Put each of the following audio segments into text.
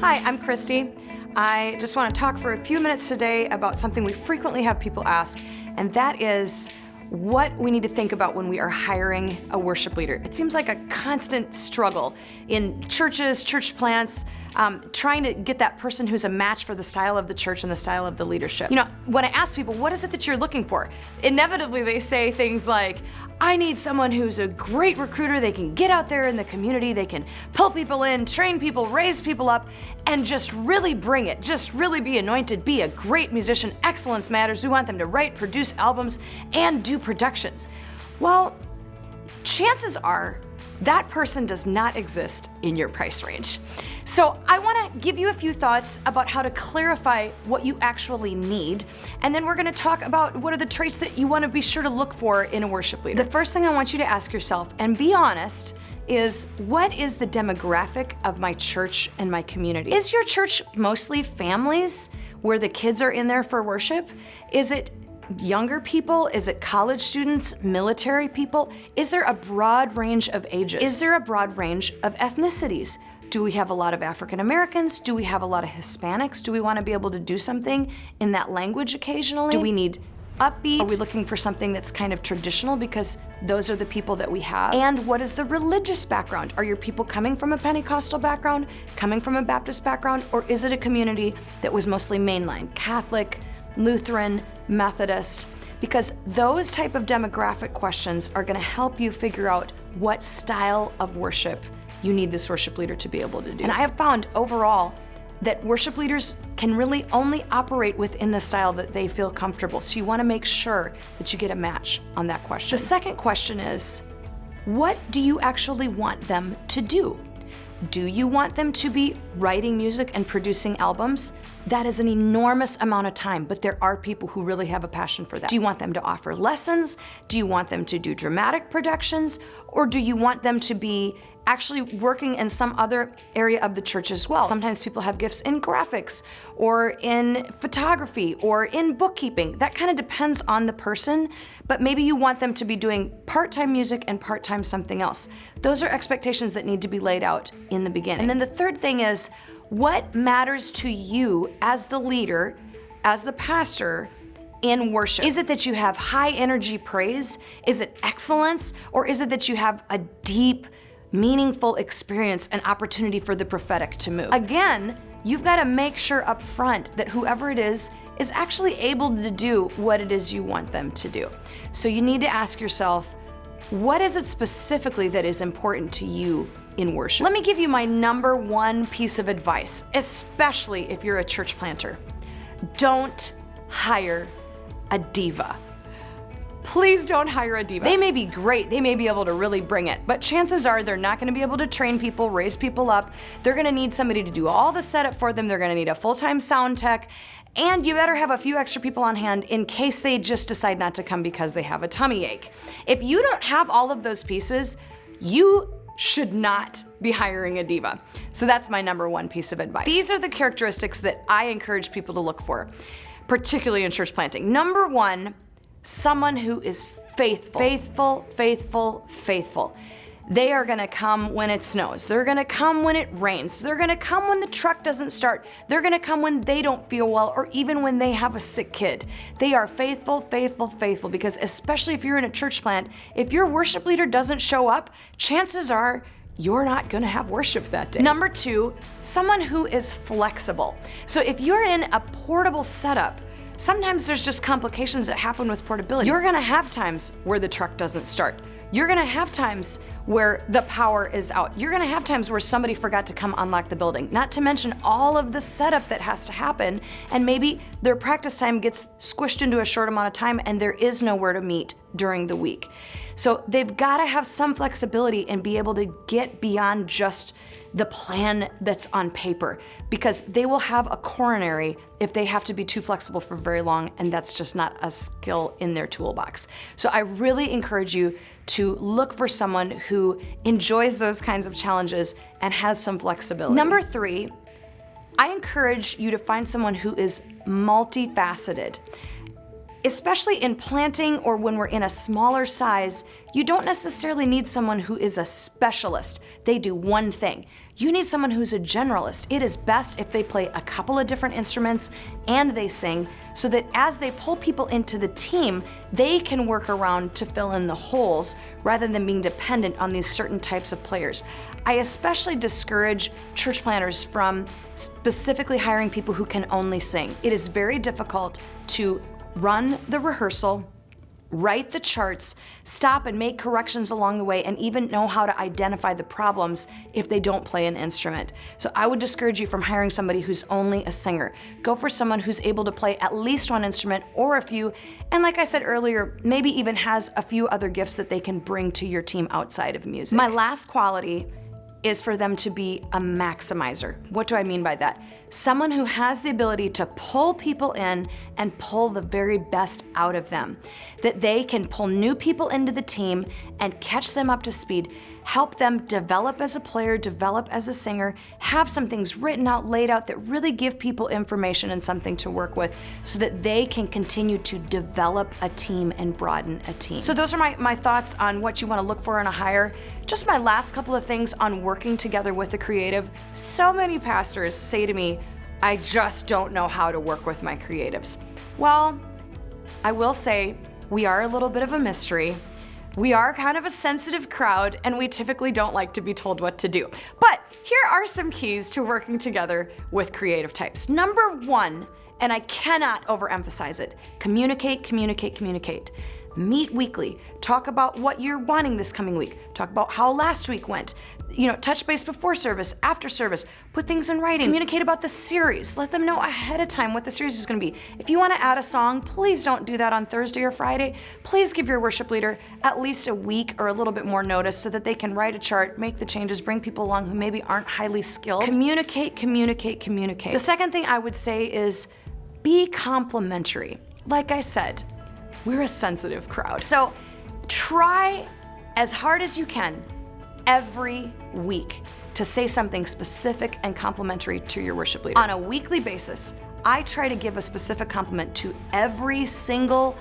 Hi, I'm Christy. I just want to talk for a few minutes today about something we frequently have people ask, and that is what we need to think about when we are hiring a worship leader. It seems like a constant struggle in churches, church plants, trying to get that person who's a match for the style of the church and the style of the leadership. You know, when I ask people, what is it that you're looking for? Inevitably, they say things like, I need someone who's a great recruiter. They can get out there in the community, they can pull people in, train people, raise people up, and just really bring it. Just really be anointed, be a great musician. Excellence matters. We want them to write, produce albums, and do productions. Well, chances are that person does not exist in your price range. So I want to give you a few thoughts about how to clarify what you actually need, and then we're going to talk about what are the traits that you want to be sure to look for in a worship leader. The first thing I want you to ask yourself, and be honest, is what is the demographic of my church and my community? Is your church mostly families where the kids are in there for worship? Is it younger people? Is it college students, military people? Is there a broad range of ages? Is there a broad range of ethnicities? Do we have a lot of African Americans? Do we have a lot of Hispanics? Do we want to be able to do something in that language occasionally? Do we need upbeat? Are we looking for something that's kind of traditional because those are the people that we have? And what is the religious background? Are your people coming from a Pentecostal background, coming from a Baptist background, or is it a community that was mostly mainline, Catholic, Lutheran, Methodist? Because those type of demographic questions are going to help you figure out what style of worship you need this worship leader to be able to do. And I have found overall that worship leaders can really only operate within the style that they feel comfortable. So you want to make sure that you get a match on that question. The second question is, what do you actually want them to do? Do you want them to be writing music and producing albums? That is an enormous amount of time, but there are people who really have a passion for that. Do you want them to offer lessons? Do you want them to do dramatic productions? Or do you want them to be actually working in some other area of the church as well? Sometimes people have gifts in graphics or in photography or in bookkeeping. That kind of depends on the person, but maybe you want them to be doing part-time music and part-time something else. Those are expectations that need to be laid out in the beginning. And then the third thing is, what matters to you as the leader, as the pastor, in worship? Is it that you have high energy praise? Is it excellence? Or is it that you have a deep, meaningful experience and opportunity for the prophetic to move? Again, you've got to make sure up front that whoever it is actually able to do what it is you want them to do. So you need to ask yourself, what is it specifically that is important to you in worship? Let me give you my number one piece of advice, especially if you're a church planter. Don't hire a diva. Please don't hire a diva. They may be great, they may be able to really bring it, but chances are they're not going to be able to train people, raise people up. They're going to need somebody to do all the setup for them. They're going to need a full-time sound tech, and you better have a few extra people on hand in case they just decide not to come because they have a tummy ache. If you don't have all of those pieces, you should not be hiring a diva. So that's my number one piece of advice. These are the characteristics that I encourage people to look for, particularly in church planting. Number one, someone who is faithful. Faithful, faithful, faithful. They are gonna come when it snows. They're gonna come when it rains. They're gonna come when the truck doesn't start. They're gonna come when they don't feel well, or even when they have a sick kid. They are faithful, faithful, faithful, because especially if you're in a church plant, if your worship leader doesn't show up, chances are you're not gonna have worship that day. Number two, someone who is flexible. So if you're in a portable setup, sometimes there's just complications that happen with portability. You're gonna have times where the truck doesn't start. You're gonna have times where the power is out. You're gonna have times where somebody forgot to come unlock the building. Not to mention all of the setup that has to happen, and maybe their practice time gets squished into a short amount of time and there is nowhere to meet during the week. So they've gotta have some flexibility and be able to get beyond just the plan that's on paper, because they will have a coronary if they have to be too flexible for very long, and that's just not a skill in their toolbox. So I really encourage you to look for someone who enjoys those kinds of challenges and has some flexibility. Number three, I encourage you to find someone who is multifaceted. especially in planting or when we're in a smaller size, you don't necessarily need someone who is a specialist. They do one thing. You need someone who's a generalist. It is best if they play a couple of different instruments and they sing, so that as they pull people into the team, they can work around to fill in the holes rather than being dependent on these certain types of players. I especially discourage church planners from specifically hiring people who can only sing. It is very difficult to run the rehearsal, write the charts, stop and make corrections along the way, and even know how to identify the problems if they don't play an instrument. So I would discourage you from hiring somebody who's only a singer. Go for someone who's able to play at least one instrument or a few, and like I said earlier, maybe even has a few other gifts that they can bring to your team outside of music. My last quality is for them to be a maximizer. What do I mean by that? Someone who has the ability to pull people in and pull the very best out of them. That they can pull new people into the team and catch them up to speed, help them develop as a player, develop as a singer, have some things written out, laid out that really give people information and something to work with so that they can continue to develop a team and broaden a team. So those are my thoughts on what you want to look for in a hire. Just my last couple of things on working together with a creative. So many pastors say to me, I just don't know how to work with my creatives. Well, I will say we are a little bit of a mystery. We are kind of a sensitive crowd, and we typically don't like to be told what to do. But here are some keys to working together with creative types. Number one, and I cannot overemphasize it, communicate, communicate, communicate. Meet weekly. Talk about what you're wanting this coming week. Talk about how last week went. Touch base before service, after service. Put things in writing. Communicate about the series. Let them know ahead of time what the series is going to be. If you want to add a song, please don't do that on Thursday or Friday. Please give your worship leader at least a week or a little bit more notice so that they can write a chart, make the changes, bring people along who maybe aren't highly skilled. Communicate, communicate, communicate. The second thing I would say is be complimentary. Like I said, we're a sensitive crowd. So try as hard as you can every week to say something specific and complimentary to your worship leader. On a weekly basis, I try to give a specific compliment to every single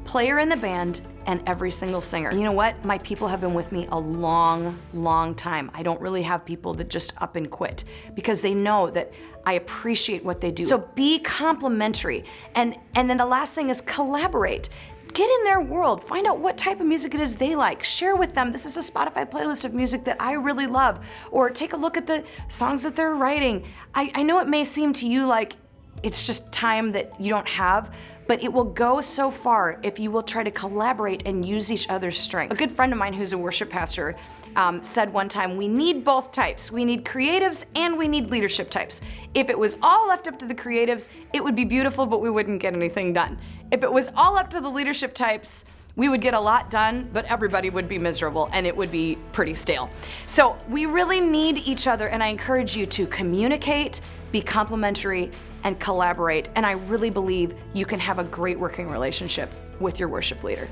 player in the band and every single singer. And you know what? My people have been with me a long, long time. I don't really have people that just up and quit because they know that I appreciate what they do. So be complimentary. And then the last thing is collaborate. Get in their world, find out what type of music it is they like. Share with them, this is a Spotify playlist of music that I really love. Or take a look at the songs that they're writing. I know it may seem to you like it's just time that you don't have, but it will go so far if you will try to collaborate and use each other's strengths. A good friend of mine who's a worship pastor said one time, we need both types. We need creatives and we need leadership types. If it was all left up to the creatives, it would be beautiful, but we wouldn't get anything done. If it was all up to the leadership types, we would get a lot done, but everybody would be miserable and it would be pretty stale. So we really need each other, and I encourage you to communicate, be complimentary, and collaborate. And I really believe you can have a great working relationship with your worship leader.